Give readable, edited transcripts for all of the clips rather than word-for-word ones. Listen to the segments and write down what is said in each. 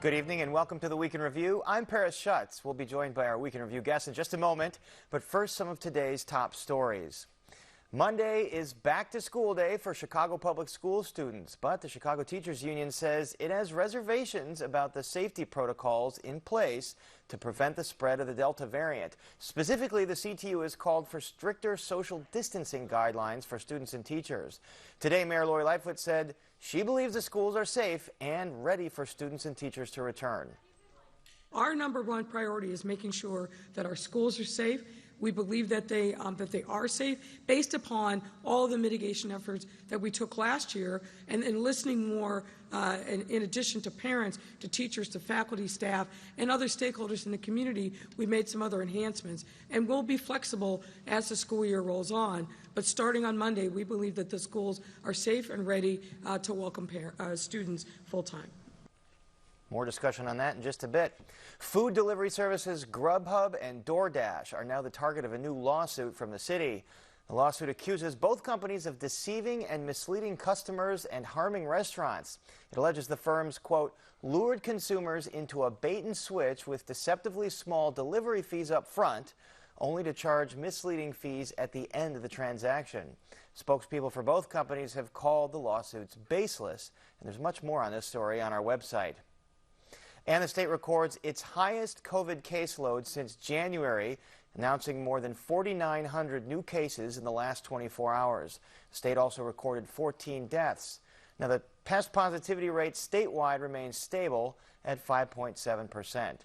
Good evening and welcome to the Week in Review. I'm Paris Schutz. We'll be joined by our Week in Review guests in just a moment, but first some of today's top stories. Monday is back to school day for Chicago public school students, but the Chicago Teachers Union says it has reservations about the safety protocols in place to prevent the spread of the Delta variant. Specifically, the CTU has called for stricter social distancing guidelines for students and teachers. Today, Mayor Lori Lightfoot said she believes the schools are safe and ready for students and teachers to return. Our number one priority is making sure that our schools are safe. We believe that they are safe based upon all the mitigation efforts that we took last year, and listening more, in addition to parents, to teachers, to faculty, staff, and other stakeholders in the community. We made some other enhancements, and we'll be flexible as the school year rolls on. But starting on Monday, we believe that the schools are safe and ready to welcome students full time. More discussion on that in just a bit. Food delivery services Grubhub and DoorDash are now the target of a new lawsuit from the city. The lawsuit accuses both companies of deceiving and misleading customers and harming restaurants. It alleges the firms, quote, lured consumers into a bait and switch with deceptively small delivery fees up front, only to charge misleading fees at the end of the transaction. Spokespeople for both companies have called the lawsuits baseless, and there's much more on this story on our website. And the state records its highest COVID caseload since January, announcing more than 4,900 new cases in the last 24 hours. The state also recorded 14 deaths. Now, the test positivity rate statewide remains stable at 5.7%.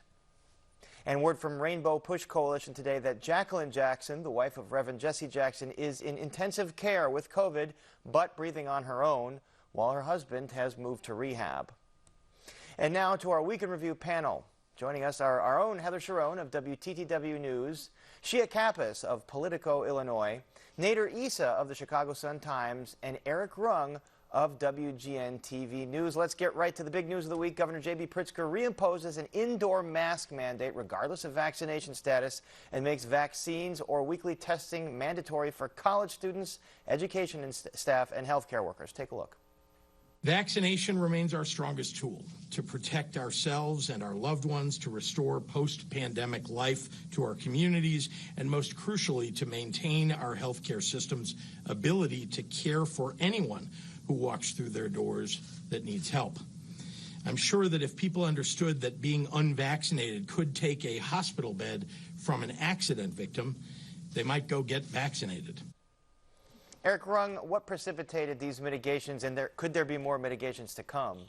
And word from Rainbow Push Coalition today that Jacqueline Jackson, the wife of Reverend Jesse Jackson, is in intensive care with COVID, but breathing on her own, while her husband has moved to rehab. And now to our Week in Review panel. Joining us are our own Heather Sharon of WTTW News, Shia Kappas of Politico, Illinois, Nader Issa of the Chicago Sun-Times, and Eric Rung of WGN-TV News. Let's get right to the big news of the week. Governor J.B. Pritzker reimposes an indoor mask mandate regardless of vaccination status and makes vaccines or weekly testing mandatory for college students, education and staff, and healthcare workers. Take a look. Vaccination remains our strongest tool to protect ourselves and our loved ones, to restore post-pandemic life to our communities, and most crucially, to maintain our healthcare system's ability to care for anyone who walks through their doors that needs help. I'm sure that if people understood that being unvaccinated could take a hospital bed from an accident victim, they might go get vaccinated. Eric Rung, what precipitated these mitigations, and could there be more mitigations to come?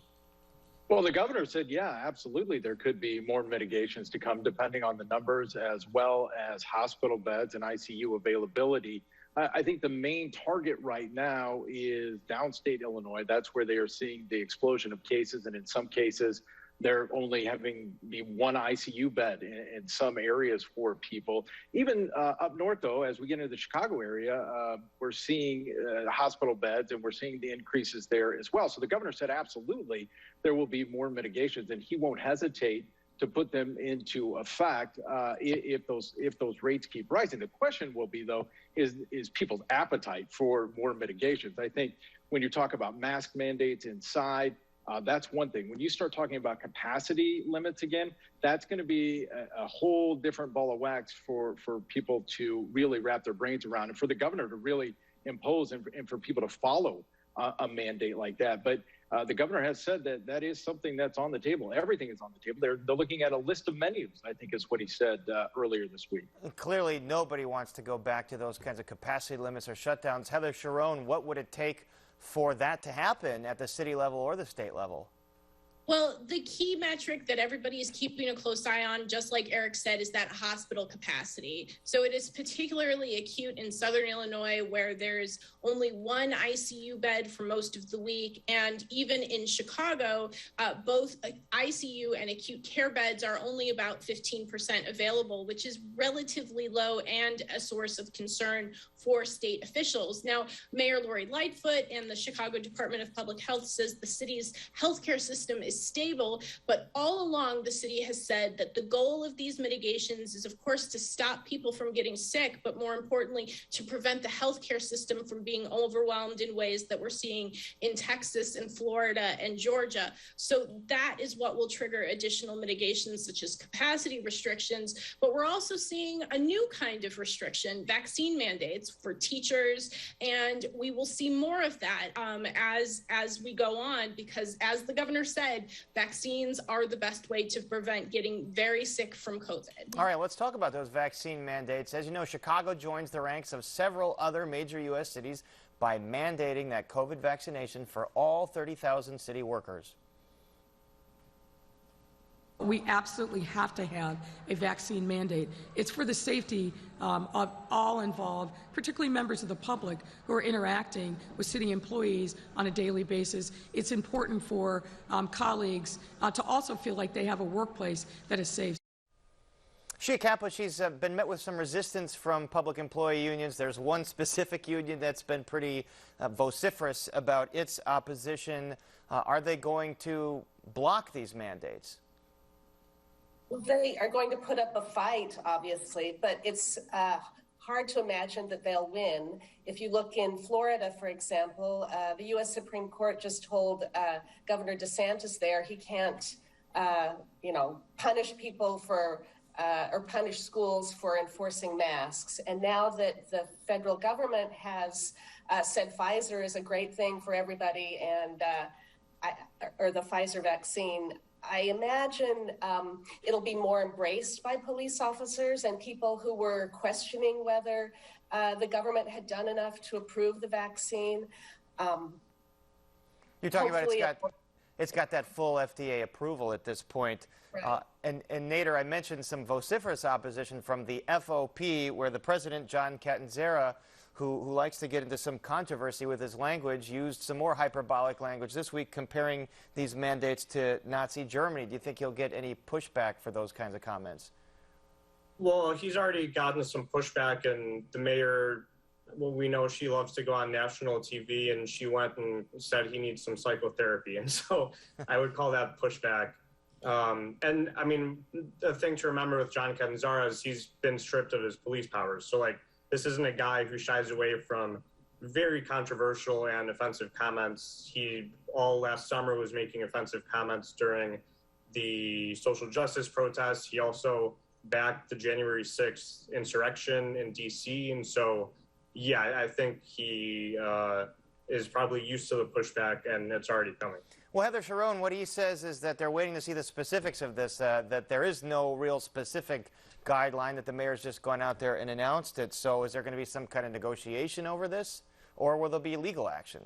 Well, the governor said, yeah, absolutely, there could be more mitigations to come depending on the numbers as well as hospital beds and ICU availability. I think the main target right now is downstate Illinois. That's where they are seeing the explosion of cases, and in some cases, they're only having the one ICU bed in some areas for people. Even up north, though, as we get into the Chicago area, we're seeing hospital beds, and we're seeing the increases there as well. So the governor said, absolutely, there will be more mitigations, and he won't hesitate to put them into effect if those rates keep rising. The question will be, though, is people's appetite for more mitigations. I think when you talk about mask mandates inside, that's one thing. When you start talking about capacity limits again, that's going to be a whole different ball of wax for people to really wrap their brains around, and for the governor to really impose, and for people to follow a mandate like that. But the governor has said that that is something that's on the table. Everything is on the table. They're looking at a list of menus, I think is what he said earlier this week. Clearly, nobody wants to go back to those kinds of capacity limits or shutdowns. Heather Sharon, what would it take for that to happen at the city level or the state level? Well, the key metric that everybody is keeping a close eye on, just like Eric said, is that hospital capacity. So it is particularly acute in Southern Illinois, where there's only one ICU bed for most of the week. And even in Chicago, both ICU and acute care beds are only about 15% available, which is relatively low and a source of concern for state officials. Now, Mayor Lori Lightfoot and the Chicago Department of Public Health says the city's healthcare system is is stable. But all along, the city has said that the goal of these mitigations is, of course, to stop people from getting sick, but more importantly, to prevent the healthcare system from being overwhelmed in ways that we're seeing in Texas and Florida and Georgia. So that is what will trigger additional mitigations, such as capacity restrictions. But we're also seeing a new kind of restriction, vaccine mandates for teachers, and we will see more of that as we go on, because as the governor said, vaccines are the best way to prevent getting very sick from COVID. All right, let's talk about those vaccine mandates. As you know, Chicago joins the ranks of several other major U.S. cities by mandating that COVID vaccination for all 30,000 city workers. We absolutely have to have a vaccine mandate. It's for the safety of all involved, particularly members of the public who are interacting with city employees on a daily basis. It's important for colleagues to also feel like they have a workplace that is safe. Shia Kaplan, she's been met with some resistance from public employee unions. There's one specific union that's been pretty vociferous about its opposition. Are they going to block these mandates? They are going to put up a fight, obviously, but it's hard to imagine that they'll win. If you look in Florida, for example, the U.S. Supreme Court just told Governor DeSantis there he can't, punish people for or punish schools for enforcing masks. And now that the federal government has said Pfizer is a great thing for everybody, and or the Pfizer vaccine, I imagine it'll be more embraced by police officers and people who were questioning whether the government had done enough to approve the vaccine. You're talking about it's got that full FDA approval at this point. Right. And Nader, I mentioned some vociferous opposition from the FOP, where the president, John Catanzara, who likes to get into some controversy with his language, used some more hyperbolic language this week comparing these mandates to Nazi Germany. Do you think he'll get any pushback for those kinds of comments? Well, he's already gotten some pushback, and the mayor, well, we know she loves to go on national TV, and she went and said he needs some psychotherapy. And so I would call that pushback. And I mean, the thing to remember with John Catanzara is he's been stripped of his police powers. So like, this isn't a guy who shies away from very controversial and offensive comments. He, all last summer, was making offensive comments during the social justice protests. He also backed the January 6th insurrection in D.C. And so, yeah, I think he is probably used to the pushback, and it's already coming. Well, Heather Sharon, what he says is that they're waiting to see the specifics of this, that there is no real specific guideline, that the mayor's just gone out there and announced it. So is there going to be some kind of negotiation over this, or will there be legal action?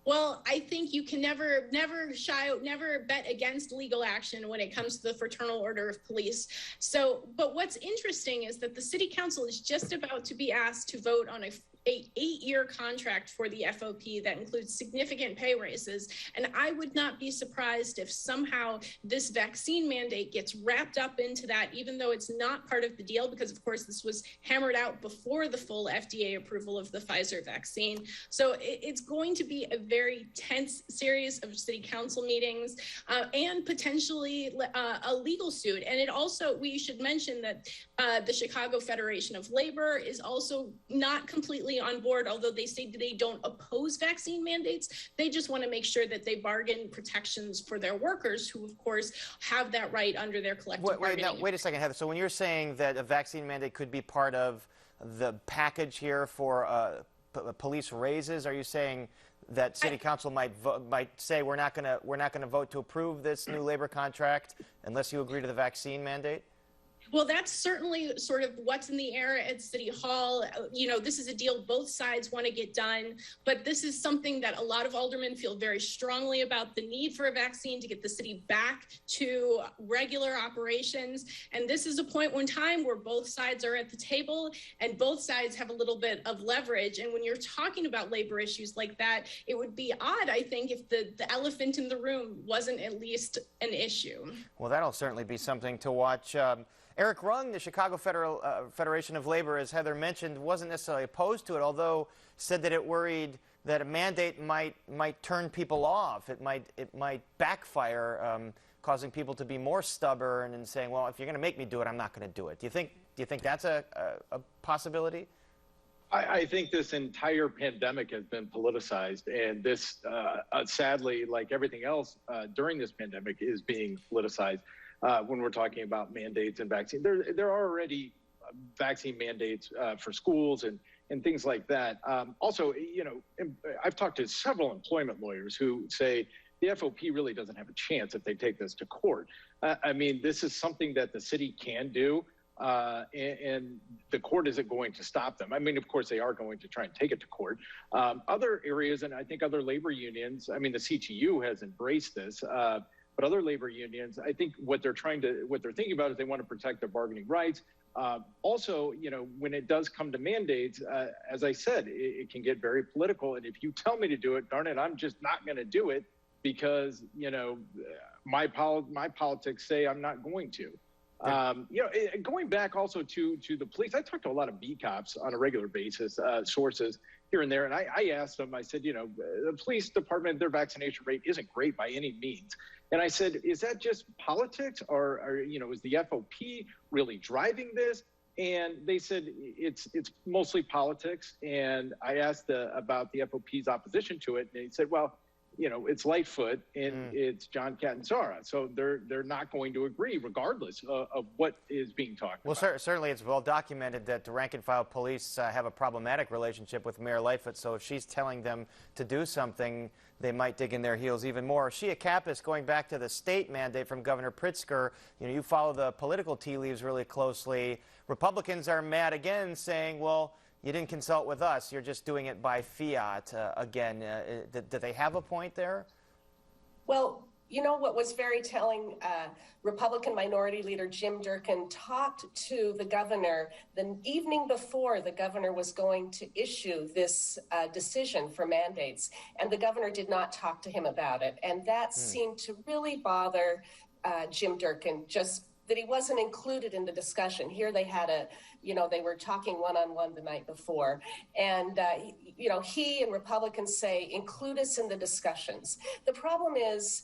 Well, I think you can never bet against legal action when it comes to the Fraternal Order of Police. So, but what's interesting is that the City Council is just about to be asked to vote on a 8-year contract for the FOP that includes significant pay raises. And I would not be surprised if somehow this vaccine mandate gets wrapped up into that, even though it's not part of the deal, because of course this was hammered out before the full FDA approval of the Pfizer vaccine. So it's going to be a very tense series of city council meetings and potentially a legal suit. And it also, we should mention that the Chicago Federation of Labor is also not completely on board, although they say they don't oppose vaccine mandates. They just want to make sure that they bargain protections for their workers, who of course have that right under their collective bargaining. Wait a second, Heather. So when you're saying that a vaccine mandate could be part of the package here for police raises, are you saying that City Council might say we're not going to vote to approve this new labor contract unless you agree to the vaccine mandate? Well, that's certainly sort of what's in the air at City Hall. You know, this is a deal both sides want to get done, but this is something that a lot of aldermen feel very strongly about, the need for a vaccine to get the city back to regular operations. And this is a point in time where both sides are at the table and both sides have a little bit of leverage. And when you're talking about labor issues like that, it would be odd, I think, if the elephant in the room wasn't at least an issue. Well, that'll certainly be something to watch. Eric Rung, the Chicago Federation of Labor, as Heather mentioned, wasn't necessarily opposed to it, although said that it worried that a mandate might turn people off. It might backfire, causing people to be more stubborn and saying, well, if you're going to make me do it, I'm not going to do it. Do you think that's a possibility? I think this entire pandemic has been politicized, and this, sadly, like everything else during this pandemic, is being politicized. When we're talking about mandates and vaccine, there are already vaccine mandates for schools and things like that. Also, I've talked to several employment lawyers who say the FOP really doesn't have a chance if they take this to court. I mean, this is something that the city can do. And the court isn't going to stop them. I mean, of course, they are going to try and take it to court. Other areas, and I think other labor unions, I mean, the CTU has embraced this, but other labor unions, I think what they're thinking about is they want to protect their bargaining rights. Also, when it does come to mandates, as I said, it can get very political. And if you tell me to do it, darn it, I'm just not going to do it because, my politics say I'm not going to. Going back also to the police, I talk to a lot of B cops on a regular basis, sources here and there. And I asked them, I said, the police department, their vaccination rate isn't great by any means. And I said, is that just politics or is the FOP really driving this? And they said, it's mostly politics. And I asked about the FOP's opposition to it. And they said, well, it's Lightfoot and it's John Catanzara. So they're not going to agree regardless of what is being talked about. Well, certainly it's well documented that the rank and file police have a problematic relationship with Mayor Lightfoot. So if she's telling them to do something, they might dig in their heels even more. Shia Kappas, going back to the state mandate from Governor Pritzker, you follow the political tea leaves really closely. Republicans are mad again, saying, well, you didn't consult with us. You're just doing it by fiat again. Do they have a point there? Well, what was very telling, Republican Minority Leader Jim Durkin talked to the governor the evening before the governor was going to issue this decision for mandates, and the governor did not talk to him about it. And that seemed to really bother Jim Durkin, just that he wasn't included in the discussion. Here they had they were talking one-on-one the night before. And, he and Republicans say, include us in the discussions. The problem is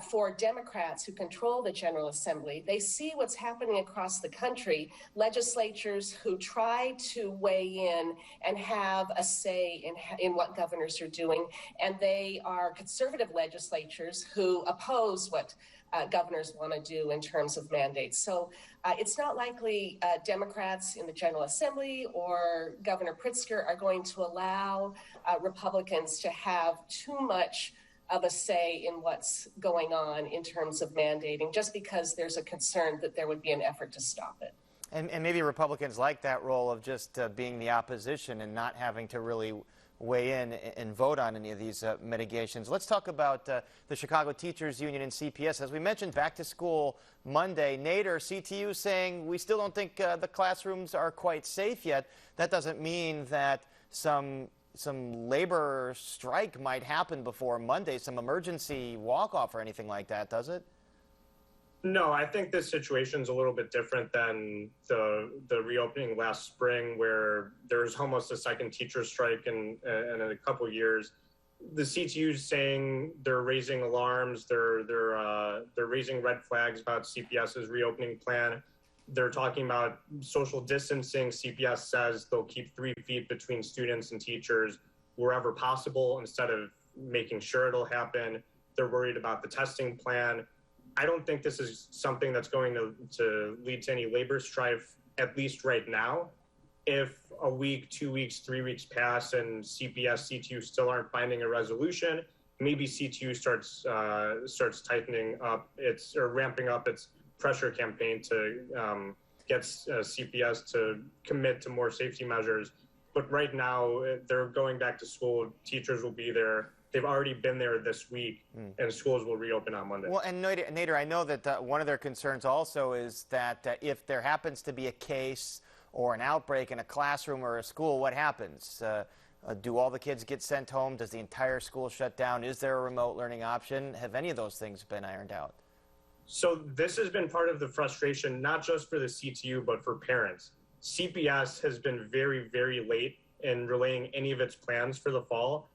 for Democrats who control the General Assembly, they see what's happening across the country, legislatures who try to weigh in and have a say in what governors are doing. And they are conservative legislatures who oppose what governors want to do in terms of mandates. So it's not likely Democrats in the General Assembly or Governor Pritzker are going to allow Republicans to have too much of a say in what's going on in terms of mandating, just because there's a concern that there would be an effort to stop it. And maybe Republicans like that role of just being the opposition and not having to really weigh in and vote on any of these mitigations. Let's talk about the Chicago Teachers Union and CPS. As we mentioned, back to school Monday. Nader, CTU saying we still don't think the classrooms are quite safe yet. That doesn't mean that some labor strike might happen before Monday, some emergency walk-off or anything like that, does it? No, I think this situation is a little bit different than the reopening last spring, where there's almost a second teacher strike in a couple of years. The CTU is saying they're raising alarms, they're raising red flags about CPS's reopening plan. They're talking about social distancing. CPS says they'll keep 3 feet between students and teachers wherever possible instead of making sure it'll happen. They're worried about the testing plan. I don't think this is something that's going to lead to any labor strife, at least right now. If a week, 2 weeks, 3 weeks pass and CPS, CTU still aren't finding a resolution, maybe CTU starts tightening up ramping up its pressure campaign to get CPS to commit to more safety measures. But right now, they're going back to school. Teachers will be there. They've already been there this week, and schools will reopen on Monday. Well, and Nader, I know that one of their concerns also is that if there happens to be a case or an outbreak in a classroom or a school, what happens? Do all the kids get sent home? Does the entire school shut down? Is there a remote learning option? Have any of those things been ironed out? So this has been part of the frustration, not just for the CTU, but for parents. CPS has been very, very late in relaying any of its plans for the fall.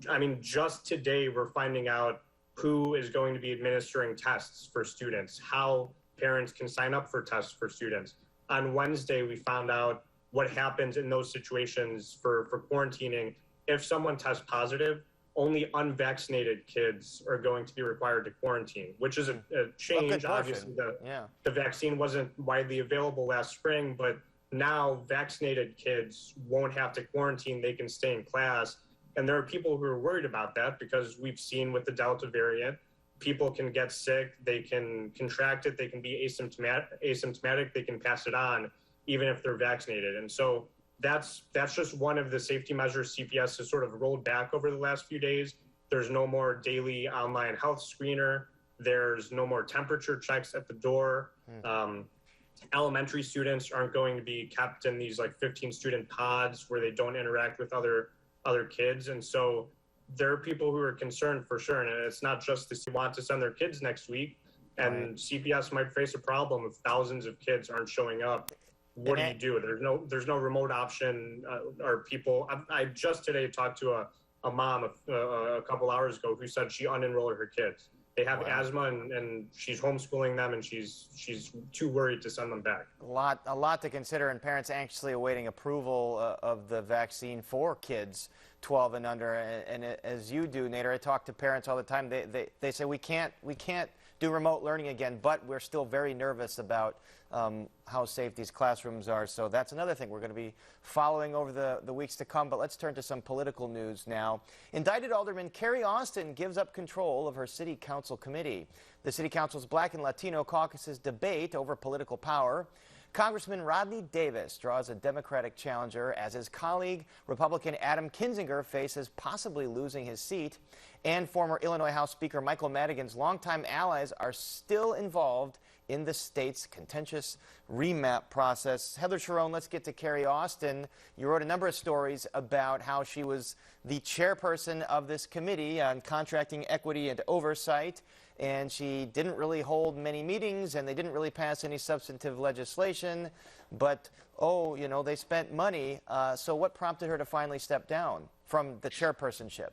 I mean, just today we're finding out who is going to be administering tests for students, how parents can sign up for tests for students. On Wednesday, we found out what happens in those situations for quarantining. If someone tests positive, only unvaccinated kids are going to be required to quarantine, which is a change. Obviously, the vaccine wasn't widely available last spring, but now vaccinated kids won't have to quarantine. They can stay in class. And there are people who are worried about that because we've seen with the Delta variant, people can get sick, they can contract it, they can be asymptomatic, they can pass it on, even if they're vaccinated. And so that's just one of the safety measures CPS has sort of rolled back over the last few days. There's no more daily online health screener. There's no more temperature checks at the door. Elementary students aren't going to be kept in these like 15 student pods where they don't interact with other kids. And so there are people who are concerned for sure. And it's not just they want to send their kids next week, and CPS might face a problem if thousands of kids aren't showing up. What do you do? There's no remote option. Or people, I just today talked to a mom a couple hours ago who said she unenrolled her kids. They have asthma and she's homeschooling them, and she's too worried to send them back. A lot to consider, and parents anxiously awaiting approval of the vaccine for kids 12 and under. And as you do, Nader, I talk to parents all the time. They say we can't do remote learning again, but we're still very nervous about how safe these classrooms are. So that's another thing we're going to be following over the weeks to come. But let's turn to some political news now. Indicted Alderman Carrie Austin gives up control of her city council committee. The city council's Black and Latino caucuses debate over political power. Congressman Rodney Davis draws a Democratic challenger as his colleague, Republican Adam Kinzinger, faces possibly losing his seat. And former Illinois House Speaker Michael Madigan's longtime allies are still involved in the state's contentious remap process. Heather Sharon, let's get to Carrie Austin. You wrote a number of stories about how she was the chairperson of this committee on contracting equity and oversight, and she didn't really hold many meetings, and they didn't really pass any substantive legislation, but, they spent money. So what prompted her to finally step down from the chairpersonship?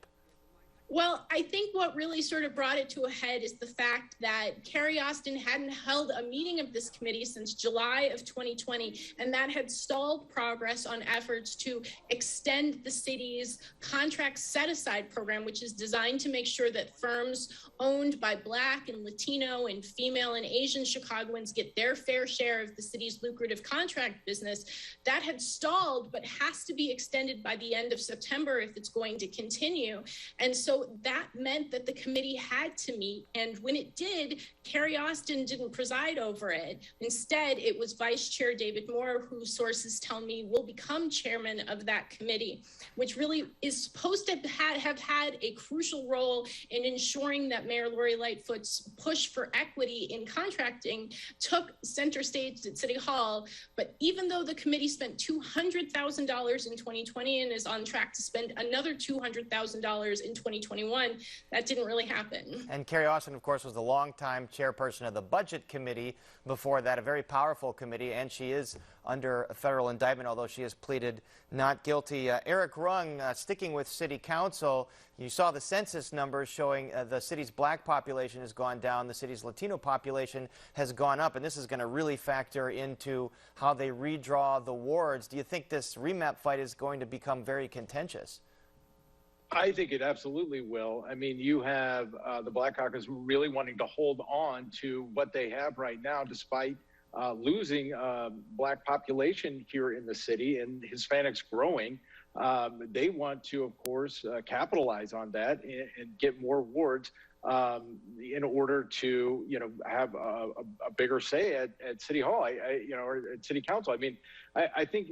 Well, I think what really sort of brought it to a head is the fact that Carrie Austin hadn't held a meeting of this committee since July of 2020, and that had stalled progress on efforts to extend the city's contract set-aside program, which is designed to make sure that firms owned by Black and Latino and female and Asian Chicagoans get their fair share of the city's lucrative contract business. That had stalled, but has to be extended by the end of September if it's going to continue. And so that meant that the committee had to meet. And when it did, Carrie Austin didn't preside over it. Instead, it was Vice Chair David Moore, who sources tell me will become chairman of that committee, which really is supposed to have had a crucial role in ensuring that Mayor Lori Lightfoot's push for equity in contracting took center stage at City Hall. But even though the committee spent $200,000 in 2020 and is on track to spend another $200,000 in 2021, that didn't really happen. And Carrie Austin, of course, was the longtime chairperson of the Budget Committee. Before that, a very powerful committee, and she is under a federal indictment, although she has pleaded not guilty. Eric Rung, sticking with City Council, you saw the census numbers showing the city's Black population has gone down, the city's Latino population has gone up, and this is going to really factor into how they redraw the wards. Do you think this remap fight is going to become very contentious? I think it absolutely will. I mean, you have the Black Caucus really wanting to hold on to what they have right now, despite losing Black population here in the city and Hispanics growing. They want to, of course, capitalize on that and get more wards in order to, have a bigger say at City Hall, or at City Council. I mean, I think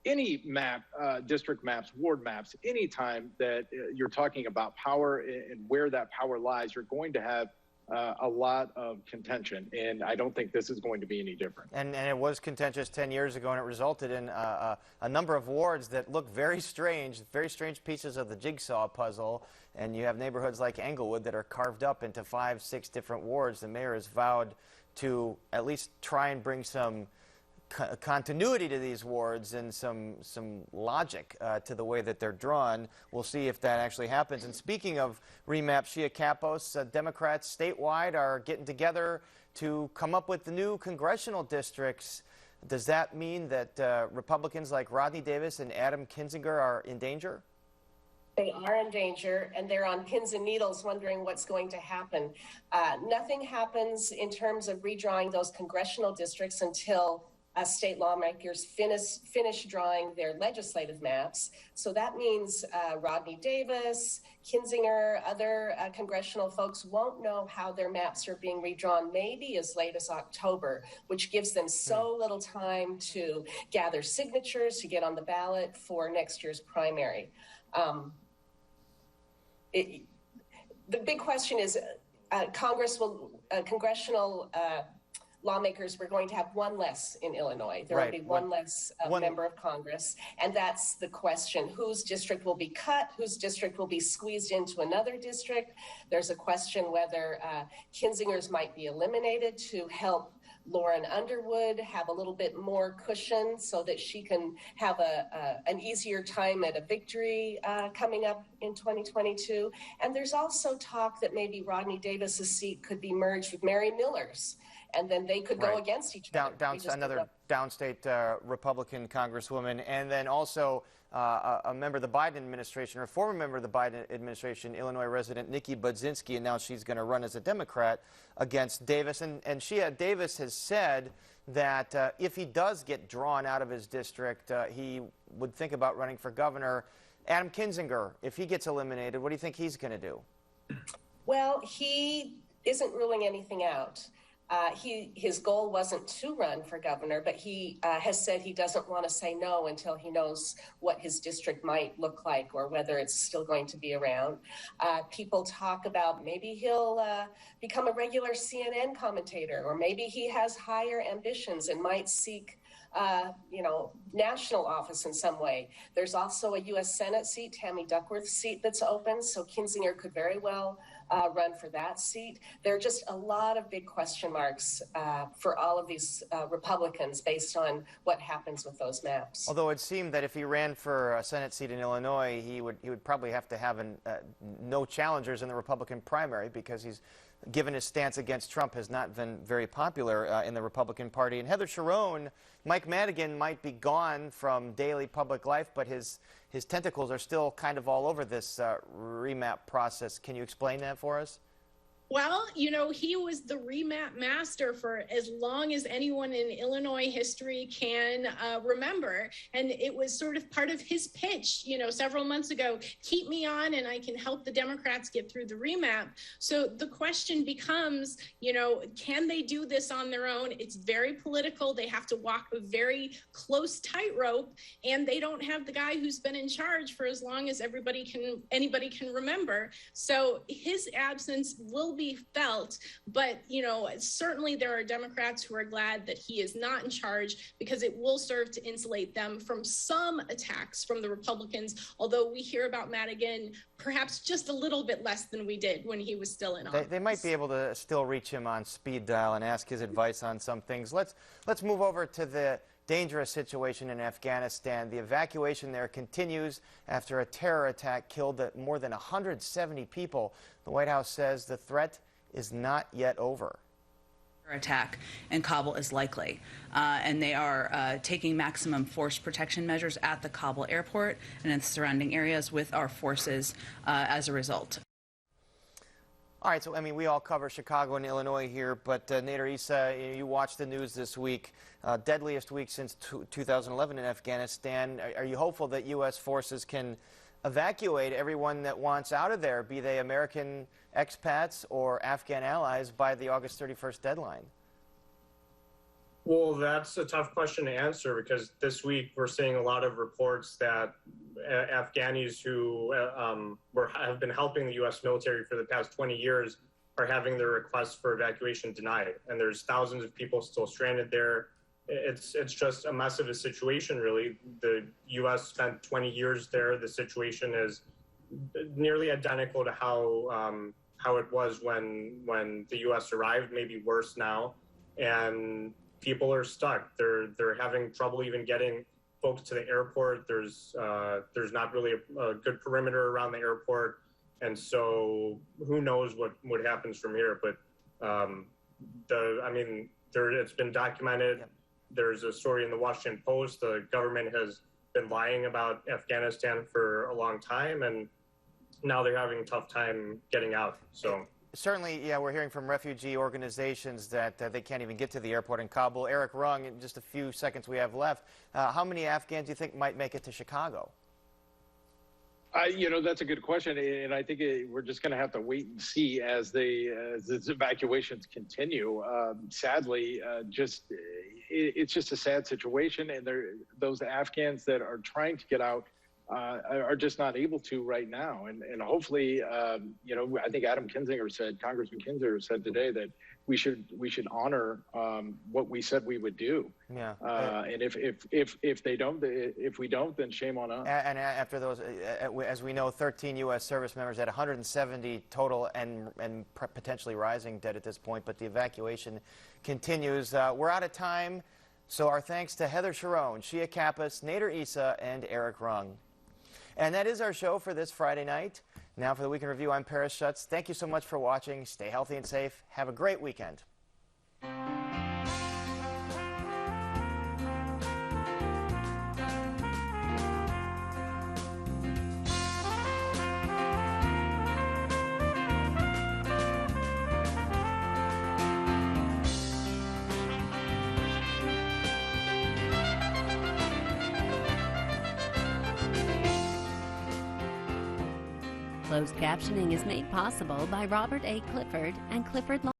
any map, district maps, ward maps, anytime that you're talking about power and where that power lies, you're going to have a lot of contention, and I don't think this is going to be any different. And it was contentious 10 years ago, and it resulted in a number of wards that look very strange pieces of the jigsaw puzzle. And you have neighborhoods like Englewood that are carved up into 5, 6 different wards. The mayor has vowed to at least try and bring some continuity to these wards and some logic to the way that they're drawn. We'll see if that actually happens. And speaking of remap, Shia Kapos, Democrats statewide are getting together to come up with the new congressional districts. Does that mean that Republicans like Rodney Davis and Adam Kinzinger are in danger? They are in danger, and they're on pins and needles wondering what's going to happen. Nothing happens in terms of redrawing those congressional districts until state lawmakers finish drawing their legislative maps. So that means Rodney Davis, Kinzinger, other congressional folks won't know how their maps are being redrawn maybe as late as October, which gives them so little time to gather signatures to get on the ballot for next year's primary. The big question is congressional lawmakers, we're going to have one less in Illinois. There will be one less member of Congress. And that's the question. Whose district will be cut? Whose district will be squeezed into another district? There's a question whether Kinzinger's might be eliminated to help Lauren Underwood have a little bit more cushion so that she can have an easier time at a victory coming up in 2022. And there's also talk that maybe Rodney Davis's seat could be merged with Mary Miller's, and then they could go against each other. Another downstate Republican congresswoman, and then also a member of the Biden administration, or a former member of the Biden administration, Illinois resident Nikki Budzinski, and now she's going to run as a Democrat against Davis. And Shia, Davis has said that if he does get drawn out of his district, he would think about running for governor. Adam Kinzinger, if he gets eliminated, what do you think he's going to do? Well, he isn't ruling anything out. His goal wasn't to run for governor, but he has said he doesn't want to say no until he knows what his district might look like or whether it's still going to be around. People talk about maybe he'll become a regular CNN commentator, or maybe he has higher ambitions and might seek national office in some way. There's also a U.S. Senate seat, Tammy Duckworth's seat, that's open, so Kinzinger could very well run for that seat. There are just a lot of big question marks for all of these Republicans based on what happens with those maps. Although it seemed that if he ran for a Senate seat in Illinois, he would probably have to have no challengers in the Republican primary, because he's given his stance against Trump has not been very popular in the Republican Party. And Heather Sharon, Mike Madigan might be gone from daily public life, but his tentacles are still kind of all over this remap process. Can you explain that for us? Well, he was the remap master for as long as anyone in Illinois history can remember. And it was sort of part of his pitch, several months ago, keep me on and I can help the Democrats get through the remap. So the question becomes, can they do this on their own? It's very political. They have to walk a very close tightrope, and they don't have the guy who's been in charge for as long as anybody can remember. So his absence will be felt, but certainly there are Democrats who are glad that he is not in charge, because it will serve to insulate them from some attacks from the Republicans, although we hear about Madigan perhaps just a little bit less than we did when he was still in office. They might be able to still reach him on speed dial and ask his advice on some things. Let's move over to the dangerous situation in Afghanistan. The evacuation there continues after a terror attack killed more than 170 people. The White House says the threat is not yet over. Attack in Kabul is likely, and they are taking maximum force protection measures at the Kabul airport and in surrounding areas with our forces as a result. All right, so we all cover Chicago and Illinois here, but Nader Issa, you watched the news this week, deadliest week since 2011 in Afghanistan. Are you hopeful that U.S. forces can evacuate everyone that wants out of there, be they American expats or Afghan allies, by the August 31st deadline? Well, that's a tough question to answer, because this week we're seeing a lot of reports that Afghanis who have been helping the U.S. military for the past 20 years are having their requests for evacuation denied. And there's thousands of people still stranded there. It's just a mess of a situation, really. The U.S. spent 20 years there. The situation is nearly identical to how it was when the U.S. arrived, maybe worse now. And people are stuck. They're having trouble even getting folks to the airport. There's not really a good perimeter around the airport, and so who knows what happens from here. But it's been documented. Yep. There's a story in the Washington Post. The government has been lying about Afghanistan for a long time, and now they're having a tough time getting out. So. Certainly, yeah, we're hearing from refugee organizations that they can't even get to the airport in Kabul. Eric Rung, in just a few seconds we have left, how many Afghans do you think might make it to Chicago? That's a good question, and I think we're just going to have to wait and see as these evacuations continue. Sadly, it's just a sad situation, and those Afghans that are trying to get out are just not able to right now. And hopefully, I think Congressman Kinzinger said today that we should honor what we said we would do. Yeah. And if we don't, then shame on us. And after those, as we know, 13 U.S. service members at 170 total and potentially rising dead at this point. But the evacuation continues. We're out of time. So our thanks to Heather Sharon, Shia Kappas, Nader Issa, and Eric Rung. And that is our show for this Friday night. Now for the Weekend Review, I'm Paris Schutz. Thank you so much for watching. Stay healthy and safe. Have a great weekend. Closed captioning is made possible by Robert A. Clifford and Clifford